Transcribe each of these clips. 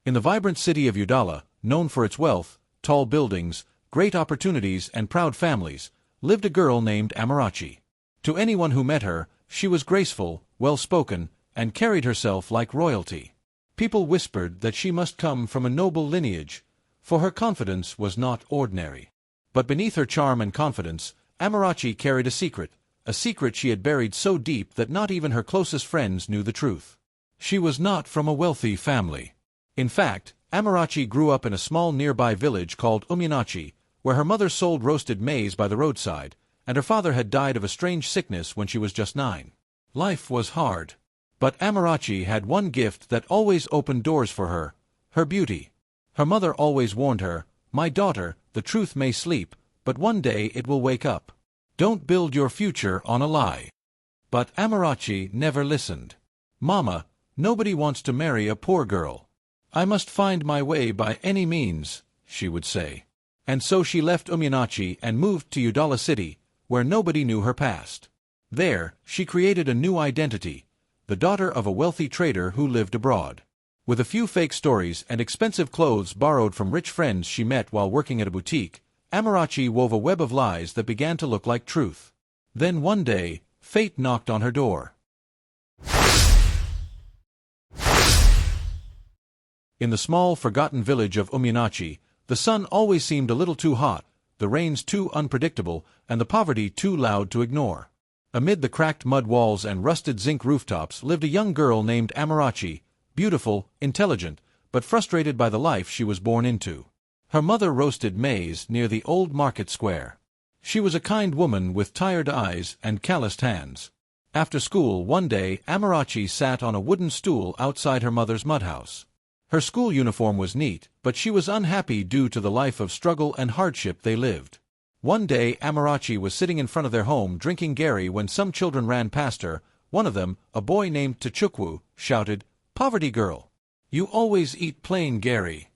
In the vibrant city of Udala, known for its wealth, tall buildings, great opportunities and proud families, lived a girl named Amarachi. To anyone who met her, she was graceful, well-spoken, and carried herself like royalty. People whispered that she must come from a noble lineage, for her confidence was not ordinary. But beneath her charm and confidence, Amarachi carried a secret she had buried so deep that not even her closest friends knew the truth. She was not from a wealthy family. In fact, Amarachi grew up in a small nearby village called Obina, where her mother sold roasted maize by the roadside, and her father had died of a strange sickness when she was just 9. Life was hard. But Amarachi had one gift that always opened doors for her: her beauty. Her mother always warned her, "My daughter, the truth may sleep, but one day it will wake up. Don't build your future on a lie." But Amarachi never listened. "Mama, nobody wants to marry a poor girl. I must find my way by any means," she would say. And so she left Uminachi and moved to Udala city, where nobody knew her past. There, she created a new identity: the daughter of a wealthy trader who lived abroad. With a few fake stories and expensive clothes borrowed from rich friends she met while working at a boutique, Amarachi wove a web of lies that began to look like truth. Then one day, fate knocked on her door. In the small, forgotten village of Uminachi, the sun always seemed a little too hot, the rains too unpredictable, and the poverty too loud to ignore. Amid the cracked mud walls and rusted zinc rooftops lived a young girl named Amarachi, beautiful, intelligent, but frustrated by the life she was born into. Her mother roasted maize near the old market square. She was a kind woman with tired eyes and calloused hands. After school one day, Amarachi sat on a wooden stool outside her mother's mud house. Her school uniform was neat, but she was unhappy due to the life of struggle and hardship they lived. One day Amarachi was sitting in front of their home drinking gari when some children ran past her. One of them, a boy named Tachukwu, shouted, "Poverty girl! You always eat plain gari."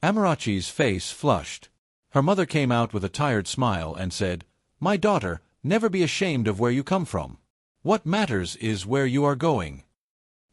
Amarachi's face flushed. Her mother came out with a tired smile and said, "My daughter, never be ashamed of where you come from. What matters is where you are going."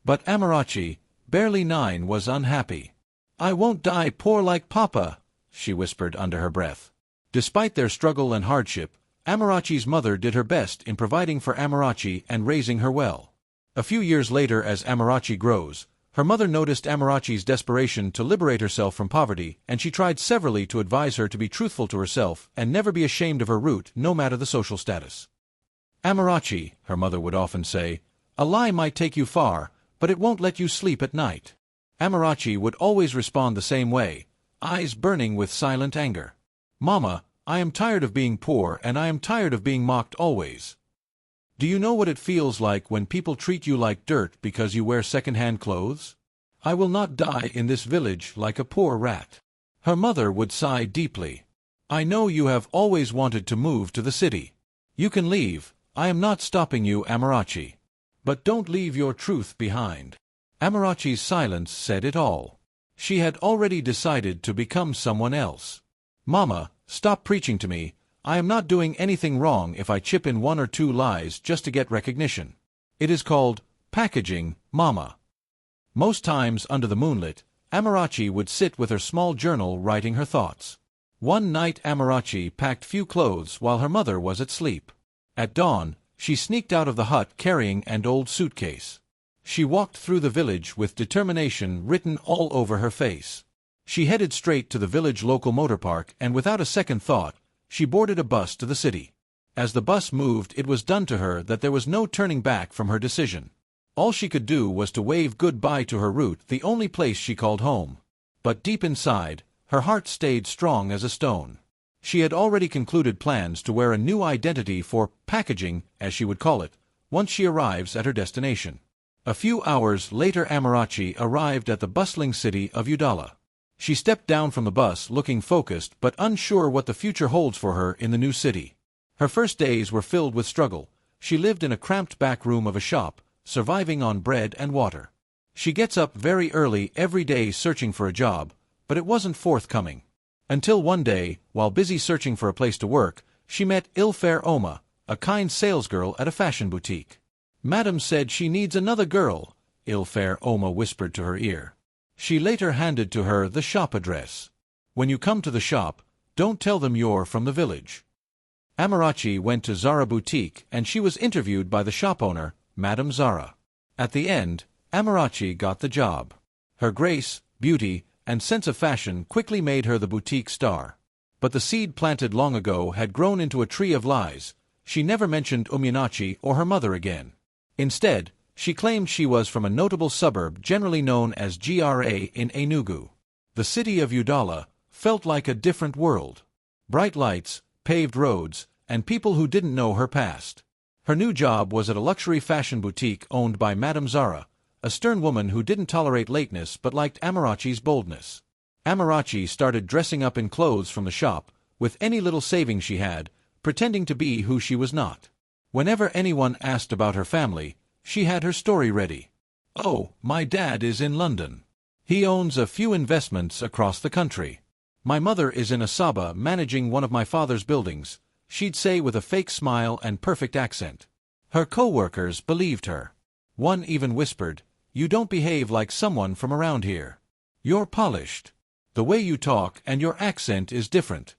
But Amarachi, barely 9, was unhappy. "I won't die poor like Papa," she whispered under her breath. Despite their struggle and hardship, Amarachi's mother did her best in providing for Amarachi and raising her well. A few years later, as Amarachi grows, her mother noticed Amarachi's desperation to liberate herself from poverty, and she tried severally to advise her to be truthful to herself and never be ashamed of her root, no matter the social status. "Amarachi," her mother would often say, "a lie might take you far, but it won't let you sleep at night." Amarachi would always respond the same way, eyes burning with silent anger. "Mama, I am tired of being poor and I am tired of being mocked always. Do you know what it feels like when people treat you like dirt because you wear second-hand clothes? I will not die in this village like a poor rat." Her mother would sigh deeply. "I know you have always wanted to move to the city. You can leave, I am not stopping you, Amarachi. But don't leave your truth behind." Amarachi's silence said it all. She had already decided to become someone else. "Mama, stop preaching to me. I am not doing anything wrong if I chip in 1 or 2 lies just to get recognition. It is called packaging, Mama." Most times under the moonlit, Amarachi would sit with her small journal writing her thoughts. One night Amarachi packed few clothes while her mother was asleep. At dawn, she sneaked out of the hut carrying an old suitcase. She walked through the village with determination written all over her face. She headed straight to the village local motor park and without a second thought, she boarded a bus to the city. As the bus moved, it was done to her that there was no turning back from her decision. All she could do was to wave goodbye to her route, the only place she called home. But deep inside, her heart stayed strong as a stone. She had already concluded plans to wear a new identity for packaging, as she would call it, once she arrives at her destination. A few hours later Amarachi arrived at the bustling city of Udala. She stepped down from the bus looking focused but unsure what the future holds for her in the new city. Her first days were filled with struggle. She lived in a cramped back room of a shop, surviving on bread and water. She gets up very early every day searching for a job, but it wasn't forthcoming. Until one day, while busy searching for a place to work, she met Ilfair Oma, a kind salesgirl at a fashion boutique. "Madam said she needs another girl," Ilfair Oma whispered to her ear. She later handed to her the shop address. When you come to the shop, don't tell them you're from the village. Amarachi went to Zara Boutique and she was interviewed by the shop owner, Madame Zara. At the end, Amarachi got the job. Her grace, beauty, and sense of fashion quickly made her the boutique star. But the seed planted long ago had grown into a tree of lies. She never mentioned Uminachi or her mother again. Instead, she claimed she was from a notable suburb generally known as Gra in Enugu. The city of Udala felt like a different world. Bright lights, paved roads, and people who didn't know her past. Her new job was at a luxury fashion boutique owned by Madame Zara, a stern woman who didn't tolerate lateness but liked Amarachi's boldness. Amarachi started dressing up in clothes from the shop, with any little savings she had, pretending to be who she was not. Whenever anyone asked about her family, she had her story ready. "Oh, my dad is in London. He owns a few investments across the country. My mother is in Asaba managing one of my father's buildings," she'd say with a fake smile and perfect accent. Her co-workers believed her. One even whispered, "You don't behave like someone from around here. You're polished. The way you talk and your accent is different."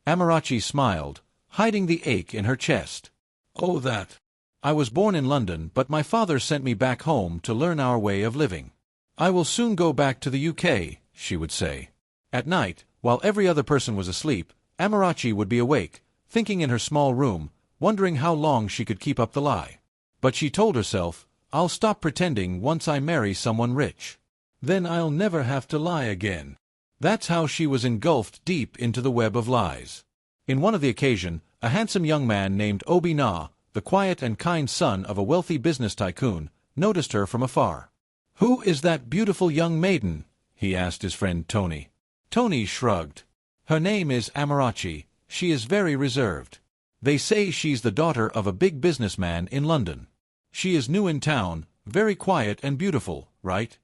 Amarachi smiled, hiding the ache in her chest. "Oh, that. I was born in London, but my father sent me back home to learn our way of living. I will soon go back to the UK, she would say. At night, while every other person was asleep, Amarachi would be awake, thinking in her small room, wondering how long she could keep up the lie. But she told herself, "I'll stop pretending once I marry someone rich. Then I'll never have to lie again." That's how she was engulfed deep into the web of lies. In one of the occasion, a handsome young man named Obina, the quiet and kind son of a wealthy business tycoon, noticed her from afar. "Who is that beautiful young maiden?" he asked his friend Tony. Tony shrugged. "Her name is Amarachi. She is very reserved. They say she's the daughter of a big businessman in London. She is new in town, very quiet and beautiful, right?"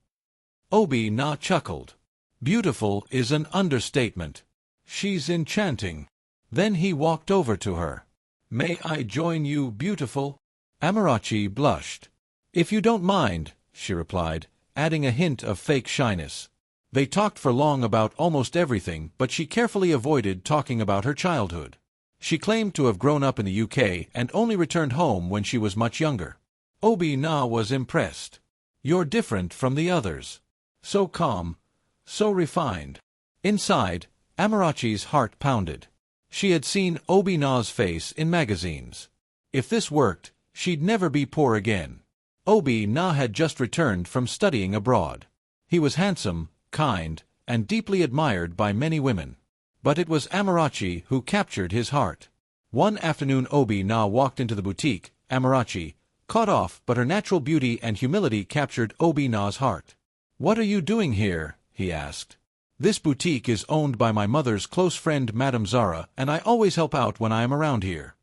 Obina chuckled. "Beautiful is an understatement. She's enchanting." Then he walked over to her. "May I join you, beautiful?" Amarachi blushed. "If you don't mind," she replied, adding a hint of fake shyness. They talked for long about almost everything, but she carefully avoided talking about her childhood. She claimed to have grown up in the UK and only returned home when she was much younger. Obina was impressed. "You're different from the others. So calm, so refined." Inside, Amarachi's heart pounded. She had seen Obina's face in magazines. If this worked, she'd never be poor again. Obina had just returned from studying abroad. He was handsome, kind, and deeply admired by many women. But it was Amarachi who captured his heart. One afternoon Obina walked into the boutique. Amarachi, caught off, but her natural beauty and humility captured Obina's heart. "What are you doing here?" he asked. "This boutique is owned by my mother's close friend Madame Zara, and I always help out when I am around here."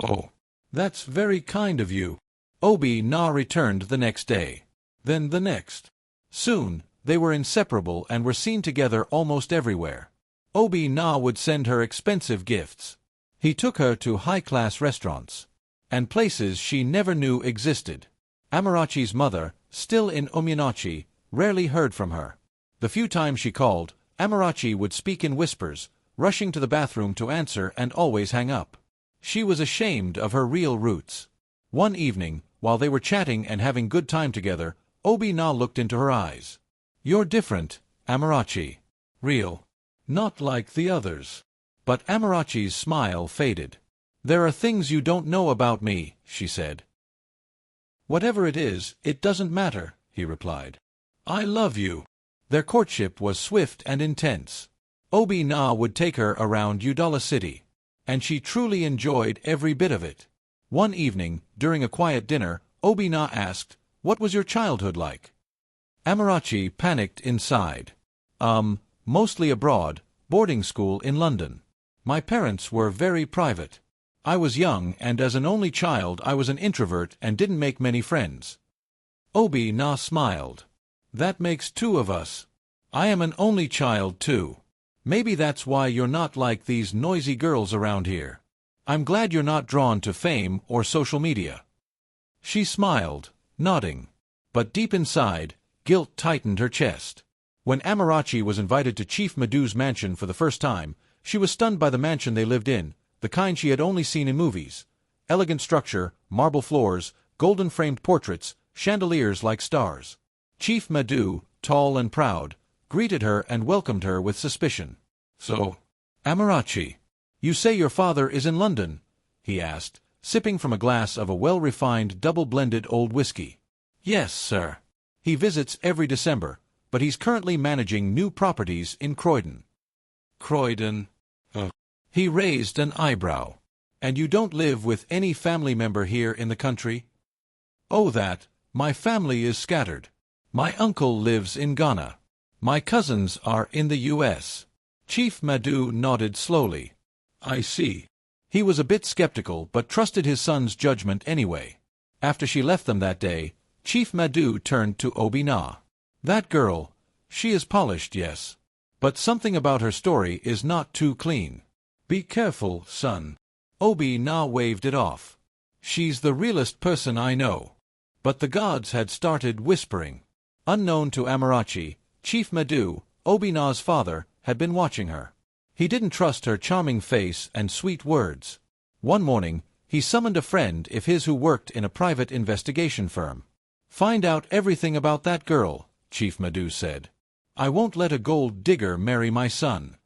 "Oh, that's very kind of you." Obina returned the next day. Then the next. Soon, they were inseparable and were seen together almost everywhere. Obina would send her expensive gifts. He took her to high-class restaurants and places she never knew existed. Amarachi's mother, still in Uminachi, rarely heard from her. The few times she called, Amarachi would speak in whispers, rushing to the bathroom to answer and always hang up. She was ashamed of her real roots. One evening, while they were chatting and having good time together, Obina looked into her eyes. "You're different, Amarachi. Real. Not like the others." But Amarachi's smile faded. "There are things you don't know about me," she said. "Whatever it is, it doesn't matter," he replied. "I love you." Their courtship was swift and intense. Obina would take her around Udala City, and she truly enjoyed every bit of it. One evening, during a quiet dinner, Obina asked, "What was your childhood like?" Amarachi panicked inside. Mostly abroad, boarding school in London. My parents were very private. I was young, and as an only child I was an introvert and didn't make many friends." Obina smiled. "That makes two of us. I am an only child too. Maybe that's why you're not like these noisy girls around here. I'm glad you're not drawn to fame or social media." She smiled, nodding. But deep inside, guilt tightened her chest. When Amarachi was invited to Chief Madu's mansion for the first time, she was stunned by the mansion they lived in, the kind she had only seen in movies. Elegant structure, marble floors, golden-framed portraits, chandeliers like stars. Chief Madu, tall and proud, greeted her and welcomed her with suspicion. "So, Amarachi, you say your father is in London?" he asked, sipping from a glass of a well-refined double-blended old whiskey. "Yes, sir. He visits every December, but he's currently managing new properties in Croydon." "Croydon?" He raised an eyebrow. "And you don't live with any family member here in the country?" "Oh, that. My family is scattered. My uncle lives in Ghana. My cousins are in the U.S. Chief Madu nodded slowly. "I see." He was a bit skeptical but trusted his son's judgment anyway. After she left them that day, Chief Madu turned to Obina. "That girl, she is polished, yes. But something about her story is not too clean. Be careful, son." Obina waved it off. "She's the realest person I know." But the gods had started whispering. Unknown to Amarachi, Chief Madu, Obina's father, had been watching her. He didn't trust her charming face and sweet words. One morning, he summoned a friend of his who worked in a private investigation firm. "Find out everything about that girl," Chief Madu said. "I won't let a gold digger marry my son."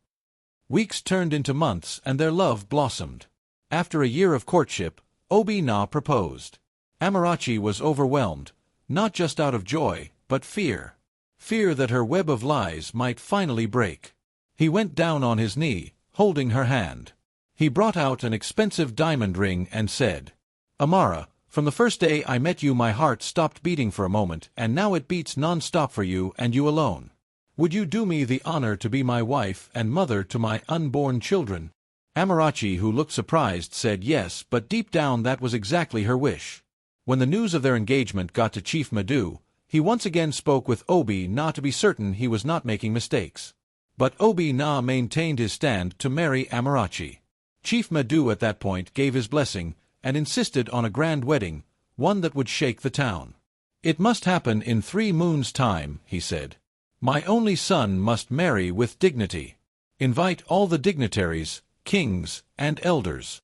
Weeks turned into months and their love blossomed. After a year of courtship, Obina proposed. Amarachi was overwhelmed, not just out of joy, but fear. Fear that her web of lies might finally break. He went down on his knee, holding her hand. He brought out an expensive diamond ring and said, "Amara, from the first day I met you my heart stopped beating for a moment and now it beats non-stop for you and you alone. Would you do me the honor to be my wife and mother to my unborn children?" Amarachi, who looked surprised, said yes, but deep down that was exactly her wish. When the news of their engagement got to Chief Madu, he once again spoke with Obina to be certain he was not making mistakes. But Obina maintained his stand to marry Amarachi. Chief Madu at that point gave his blessing and insisted on a grand wedding, one that would shake the town. "It must happen in 3 moons' time," he said. "My only son must marry with dignity. Invite all the dignitaries, kings, and elders."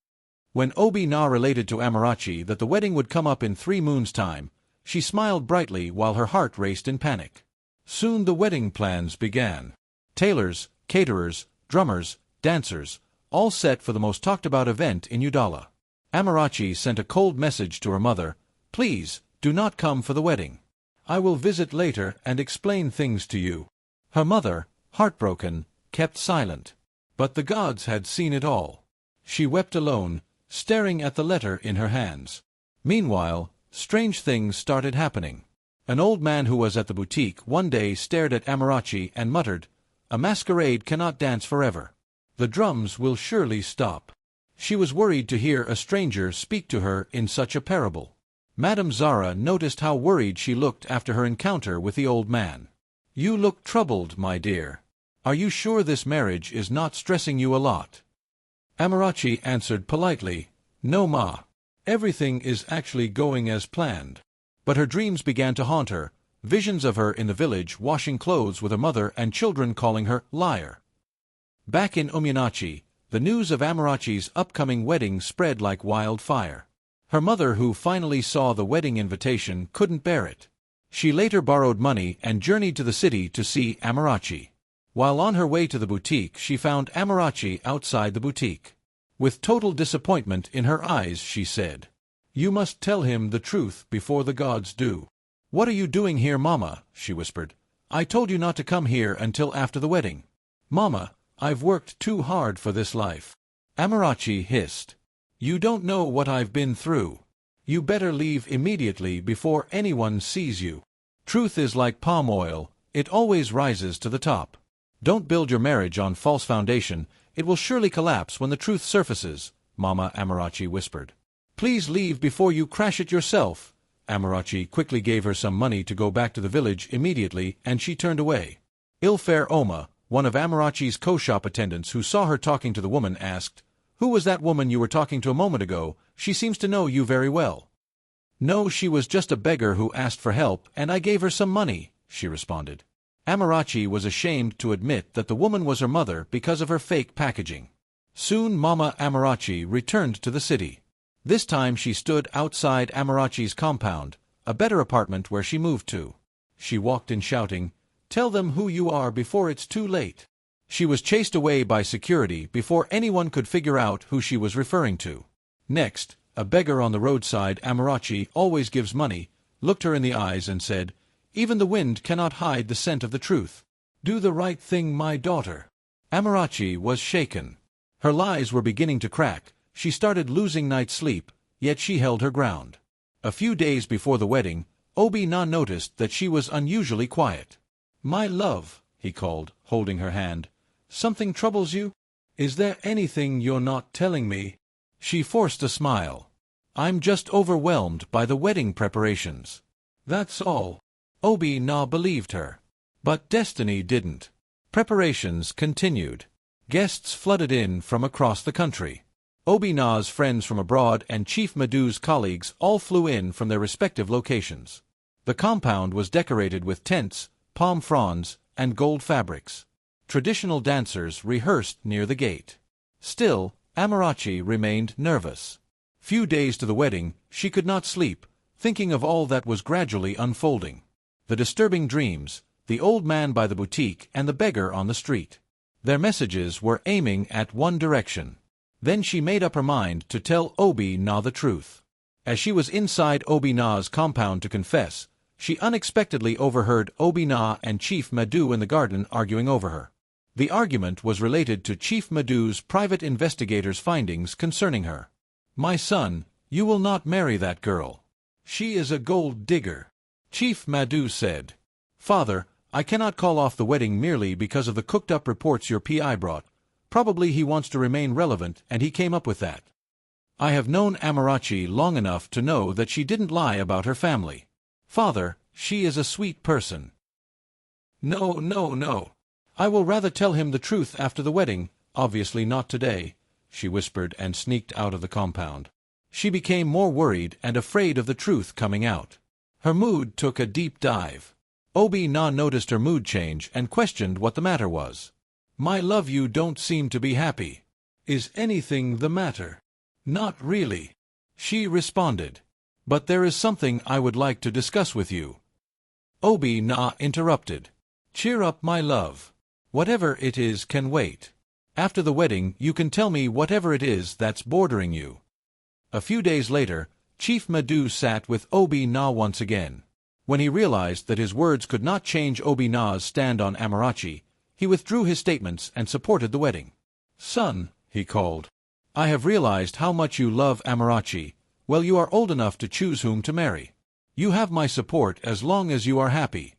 When Obina related to Amarachi that the wedding would come up in 3 moons' time, she smiled brightly while her heart raced in panic. Soon the wedding plans began. Tailors, caterers, drummers, dancers, all set for the most talked-about event in Udala. Amarachi sent a cold message to her mother, "Please, do not come for the wedding. I will visit later and explain things to you." Her mother, heartbroken, kept silent. But the gods had seen it all. She wept alone, staring at the letter in her hands. Meanwhile, strange things started happening. An old man who was at the boutique one day stared at Amarachi and muttered, "A masquerade cannot dance forever. The drums will surely stop." She was worried to hear a stranger speak to her in such a parable. Madame Zara noticed how worried she looked after her encounter with the old man. "You look troubled, my dear. Are you sure this marriage is not stressing you a lot?" Amarachi answered politely, "No, ma. Everything is actually going as planned." But her dreams began to haunt her, visions of her in the village washing clothes with her mother and children calling her liar. Back in Uminachi, the news of Amarachi's upcoming wedding spread like wildfire. Her mother, who finally saw the wedding invitation, couldn't bear it. She later borrowed money and journeyed to the city to see Amarachi. While on her way to the boutique, she found Amarachi outside the boutique. With total disappointment in her eyes, she said, "You must tell him the truth before the gods do." "What are you doing here, Mama?" she whispered. "I told you not to come here until after the wedding." "Mama, I've worked too hard for this life." Amarachi hissed. "You don't know what I've been through. You better leave immediately before anyone sees you. Truth is like palm oil, it always rises to the top. Don't build your marriage on false foundation, it will surely collapse when the truth surfaces," Mama Amarachi whispered. "Please leave before you crash it yourself." Amarachi quickly gave her some money to go back to the village immediately, and she turned away. Ilfair Oma, one of Amarachi's co-shop attendants who saw her talking to the woman, asked, "Who was that woman you were talking to a moment ago? She seems to know you very well." "No, she was just a beggar who asked for help, and I gave her some money," she responded. Amarachi was ashamed to admit that the woman was her mother because of her fake packaging. Soon Mama Amarachi returned to the city. This time she stood outside Amarachi's compound, a better apartment where she moved to. She walked in shouting, "Tell them who you are before it's too late." She was chased away by security before anyone could figure out who she was referring to. Next, a beggar on the roadside Amarachi always gives money, looked her in the eyes and said, "Even the wind cannot hide the scent of the truth. Do the right thing, my daughter." Amarachi was shaken. Her lies were beginning to crack, she started losing night's sleep, yet she held her ground. A few days before the wedding, Obina noticed that she was unusually quiet. "My love," he called, holding her hand, "something troubles you? Is there anything you're not telling me?" She forced a smile. "I'm just overwhelmed by the wedding preparations. That's all." Obina believed her. But destiny didn't. Preparations continued. Guests flooded in from across the country. Obina's friends from abroad and Chief Madu's colleagues all flew in from their respective locations. The compound was decorated with tents, palm fronds, and gold fabrics. Traditional dancers rehearsed near the gate. Still, Amarachi remained nervous. Few days to the wedding, she could not sleep, thinking of all that was gradually unfolding. The disturbing dreams, the old man by the boutique and the beggar on the street. Their messages were aiming at one direction. Then she made up her mind to tell Obina the truth. As she was inside Obina's compound to confess, she unexpectedly overheard Obina and Chief Madu in the garden arguing over her. The argument was related to Chief Madu's private investigator's findings concerning her. "My son, you will not marry that girl. She is a gold digger," Chief Madu said. "Father, I cannot call off the wedding merely because of the cooked-up reports your PI brought. Probably he wants to remain relevant and he came up with that. I have known Amarachi long enough to know that she didn't lie about her family. Father, she is a sweet person." "No, no, no. I will rather tell him the truth after the wedding, obviously not today," she whispered and sneaked out of the compound. She became more worried and afraid of the truth coming out. Her mood took a deep dive. Obina noticed her mood change and questioned what the matter was. "My love, you don't seem to be happy. Is anything the matter?" "Not really," she responded. "But there is something I would like to discuss with you." Obina interrupted. "Cheer up, my love. Whatever it is can wait. After the wedding you can tell me whatever it is that's bothering you." A few days later, Chief Madu sat with Obina once again. When he realized that his words could not change Obina's stand on Amarachi, he withdrew his statements and supported the wedding. "Son," he called, "I have realized how much you love Amarachi. Well, you are old enough to choose whom to marry. You have my support as long as you are happy."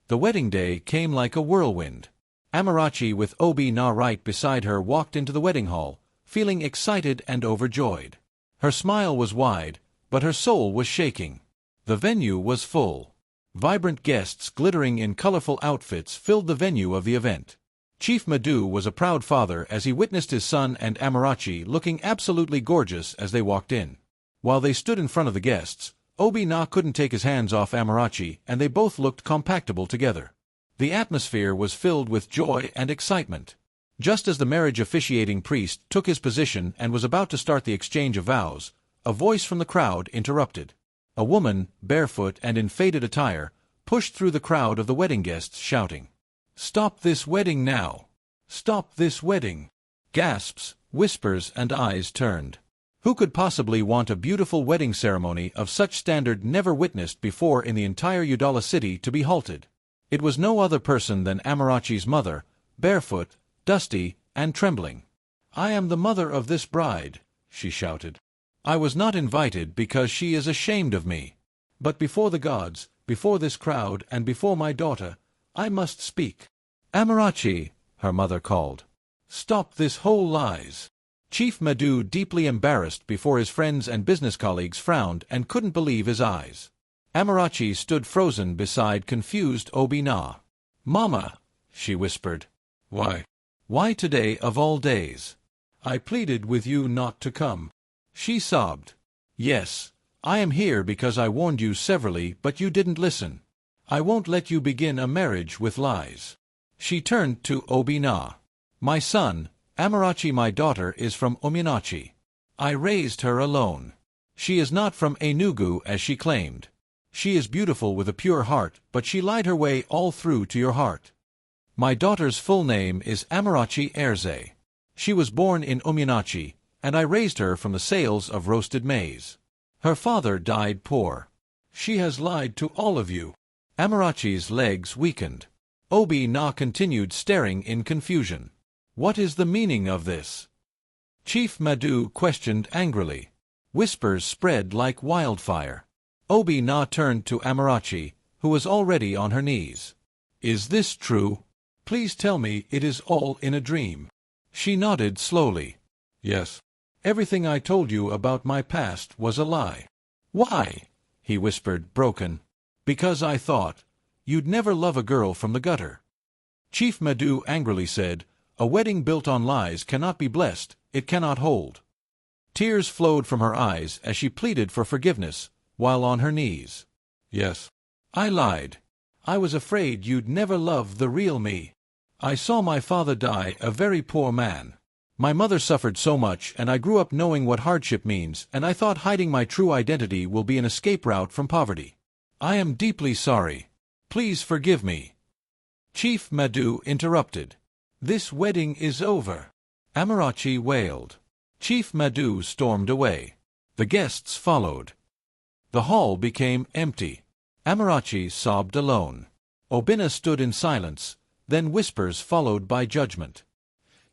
The wedding day came like a whirlwind. Amarachi with Obina right beside her walked into the wedding hall, feeling excited and overjoyed. Her smile was wide, but her soul was shaking. The venue was full. Vibrant guests glittering in colorful outfits filled the venue of the event. Chief Madu was a proud father as he witnessed his son and Amarachi looking absolutely gorgeous as they walked in. While they stood in front of the guests, Obina couldn't take his hands off Amarachi and they both looked compatible together. The atmosphere was filled with joy and excitement. Just as the marriage officiating priest took his position and was about to start the exchange of vows, a voice from the crowd interrupted. A woman, barefoot and in faded attire, pushed through the crowd of the wedding guests shouting, "Stop this wedding now! Stop this wedding!" Gasps, whispers and eyes turned. Who could possibly want a beautiful wedding ceremony of such standard never witnessed before in the entire Udala city to be halted? It was no other person than Amarachi's mother, barefoot, dusty, and trembling. "I am the mother of this bride," she shouted. "I was not invited because she is ashamed of me. But before the gods, before this crowd, and before my daughter, I must speak." "Amarachi," her mother called. "Stop this whole lies." Chief Madu, deeply embarrassed before his friends and business colleagues, frowned and couldn't believe his eyes. Amarachi stood frozen beside confused Obina. "Mama," she whispered. "Why? Why today of all days? I pleaded with you not to come." She sobbed. "Yes, I am here because I warned you severally, but you didn't listen. I won't let you begin a marriage with lies. She turned to Obina. My son, Amarachi, my daughter, is from Uminachi. I raised her alone. She is not from Enugu as she claimed. She is beautiful with a pure heart, but she lied her way all through to your heart. My daughter's full name is Amarachi Erze. She was born in Uminachi, and I raised her from the sales of roasted maize. Her father died poor. She has lied to all of you. Amarachi's legs weakened. Obina continued staring in confusion. What is the meaning of this? Chief Madu questioned angrily. Whispers spread like wildfire. Obina turned to Amarachi, who was already on her knees. Is this true? Please tell me it is all in a dream. She nodded slowly. Yes. Everything I told you about my past was a lie. Why? He whispered, broken. Because I thought you'd never love a girl from the gutter. Chief Madu angrily said, a wedding built on lies cannot be blessed, it cannot hold. Tears flowed from her eyes as she pleaded for forgiveness, while on her knees. Yes. I lied. I was afraid you'd never love the real me. I saw my father die a very poor man. My mother suffered so much, and I grew up knowing what hardship means, and I thought hiding my true identity will be an escape route from poverty. I am deeply sorry. Please forgive me. Chief Madu interrupted. This wedding is over. Amarachi wailed. Chief Madu stormed away. The guests followed. The hall became empty. Amarachi sobbed alone. Obina stood in silence, then whispers followed by judgment.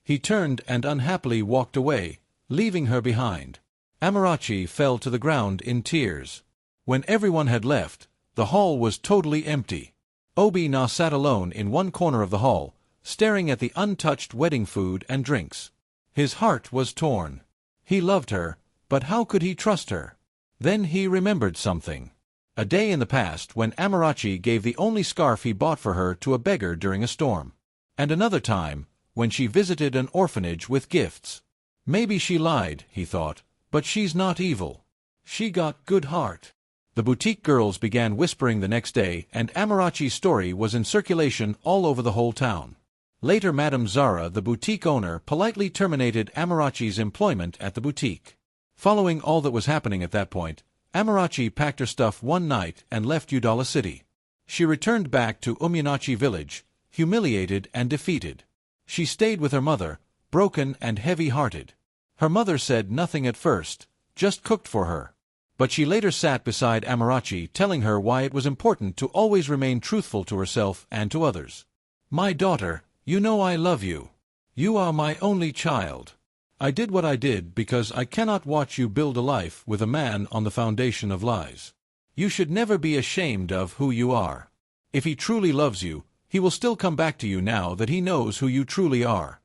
He turned and unhappily walked away, leaving her behind. Amarachi fell to the ground in tears. When everyone had left, the hall was totally empty. Obina sat alone in one corner of the hall, staring at the untouched wedding food and drinks. His heart was torn. He loved her, but how could he trust her? Then he remembered something. A day in the past when Amarachi gave the only scarf he bought for her to a beggar during a storm. And another time, when she visited an orphanage with gifts. Maybe she lied, he thought, but she's not evil. She got good heart. The boutique girls began whispering the next day, and Amarachi's story was in circulation all over the whole town. Later, Madame Zara, the boutique owner, politely terminated Amarachi's employment at the boutique. Following all that was happening at that point, Amarachi packed her stuff one night and left Udala City. She returned back to Uminachi village, humiliated and defeated. She stayed with her mother, broken and heavy-hearted. Her mother said nothing at first, just cooked for her. But she later sat beside Amarachi, telling her why it was important to always remain truthful to herself and to others. My daughter, you know I love you. You are my only child. I did what I did because I cannot watch you build a life with a man on the foundation of lies. You should never be ashamed of who you are. If he truly loves you, he will still come back to you now that he knows who you truly are.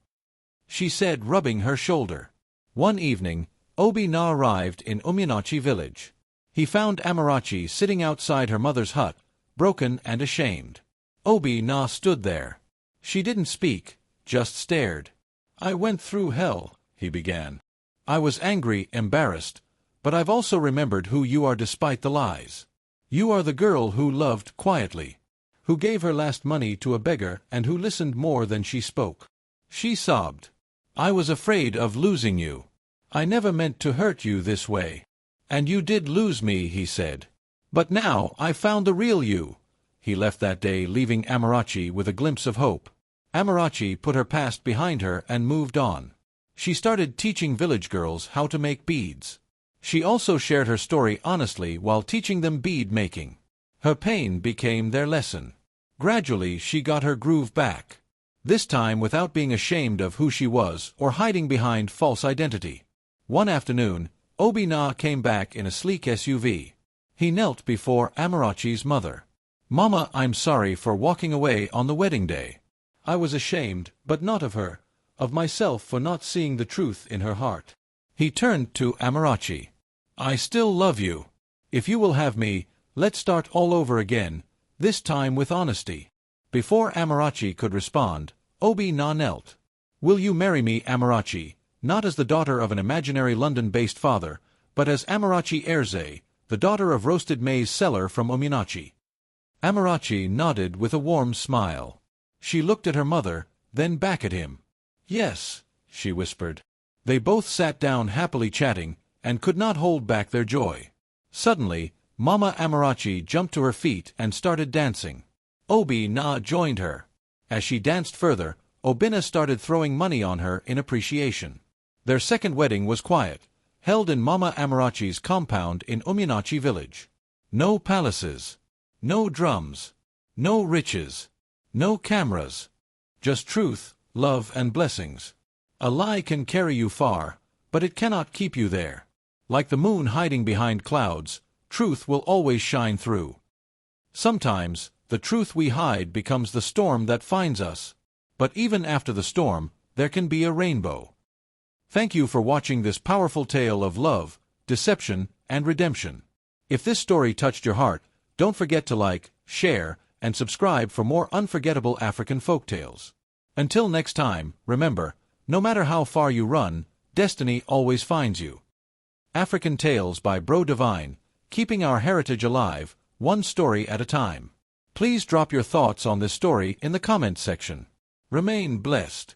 She said, rubbing her shoulder. One evening, Obina arrived in Uminachi village. He found Amarachi sitting outside her mother's hut, broken and ashamed. Obina stood there. She didn't speak, just stared. I went through hell, he began. I was angry, embarrassed, but I've also remembered who you are despite the lies. You are the girl who loved quietly, who gave her last money to a beggar and who listened more than she spoke. She sobbed. I was afraid of losing you. I never meant to hurt you this way. And you did lose me, he said. But now I found the real you. He left that day, leaving Amarachi with a glimpse of hope. Amarachi put her past behind her and moved on. She started teaching village girls how to make beads. She also shared her story honestly while teaching them bead making. Her pain became their lesson. Gradually she got her groove back. This time without being ashamed of who she was or hiding behind false identity. One afternoon, Obina came back in a sleek SUV. He knelt before Amarachi's mother. Mama, I'm sorry for walking away on the wedding day. I was ashamed, but not of her, of myself for not seeing the truth in her heart. He turned to Amarachi. I still love you. If you will have me, let's start all over again, this time with honesty. Before Amarachi could respond, Obina knelt. Will you marry me, Amarachi, not as the daughter of an imaginary London-based father, but as Amarachi Erze, the daughter of roasted maize seller from Uminachi? Amarachi nodded with a warm smile. She looked at her mother, then back at him. "Yes," she whispered. They both sat down happily chatting, and could not hold back their joy. Suddenly, Mama Amarachi jumped to her feet and started dancing. Obina joined her. As she danced further, Obina started throwing money on her in appreciation. Their second wedding was quiet, held in Mama Amarachi's compound in Uminachi village. No palaces. No drums. No riches. No cameras. Just truth, love, and blessings. A lie can carry you far, but it cannot keep you there. Like the moon hiding behind clouds, truth will always shine through. Sometimes, the truth we hide becomes the storm that finds us. But even after the storm, there can be a rainbow. Thank you for watching this powerful tale of love, deception, and redemption. If this story touched your heart, don't forget to like, share, and subscribe for more unforgettable African folktales. Until next time, remember, no matter how far you run, destiny always finds you. African Tales by Bro Divine, keeping our heritage alive, one story at a time. Please drop your thoughts on this story in the comments section. Remain blessed.